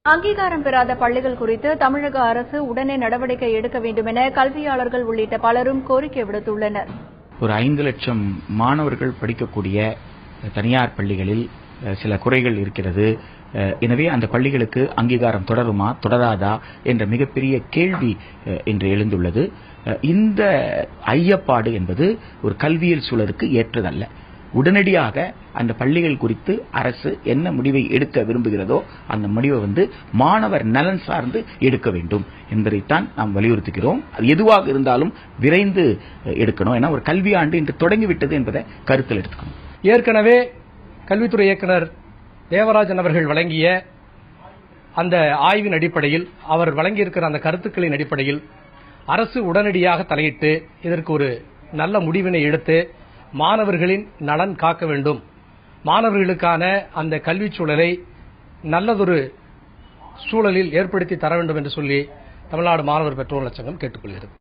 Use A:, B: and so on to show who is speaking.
A: அங்கீகாரம் பெறாத பள்ளிகள் குறித்து தமிழக அரசு உடனே நடவடிக்கை எடுக்க வேண்டும் என கல்வியாளர்கள் உள்ளிட்ட பலரும் கோரிக்கை விடுத்துள்ளனர்.
B: ஒரு 5 லட்சம் மாணவர்கள் படிக்கக்கூடிய தனியார் பள்ளிகளில் சில குறைகள் இருக்கிறது. எனவே அந்த பள்ளிகளுக்கு அங்கீகாரம் தொடருமா தொடராதா என்ற மிகப்பெரிய கேள்வி இன்று எழுந்துள்ளது. இந்த ஐயப்பாடு என்பது ஒரு கல்வியியல் சூழலுக்கு ஏற்றதல்ல. உடனடியாக அந்த பள்ளிகள் குறித்து அரசு என்ன முடிவை எடுக்க விரும்புகிறதோ அந்த முடிவை மாணவர் நலன் சார்ந்து எடுக்க வேண்டும் என்பதைத்தான் நாம் வலியுறுத்துகிறோம். அது எதுவாக இருந்தாலும் விரைந்து எடுக்கணும். ஏன்னா ஒரு கல்வி ஆண்டு இன்று தொடங்கிவிட்டது என்பதை கருத்தில் எடுத்துக்கணும்.
C: ஏற்கனவே கல்வித்துறை இயக்குநர் தேவராஜன் அவர்கள் வழங்கிய அந்த ஆய்வின் அடிப்படையில், அவர் வழங்கியிருக்கிற அந்த கருத்துக்களின் அடிப்படையில் அரசு உடனடியாக தலையிட்டு இதற்கு ஒரு நல்ல முடிவினை எடுத்து மாணவர்களின் நலன் காக்க வேண்டும், மாணவர்களுக்கான அந்த கல்விச் சூழலை நல்லதொரு சூழலில் ஏற்படுத்தி தர வேண்டும் என்று சொல்லி தமிழ்நாடு மாணவர் பெற்றோர் சங்கம் கேட்டுக்கொள்கிறது.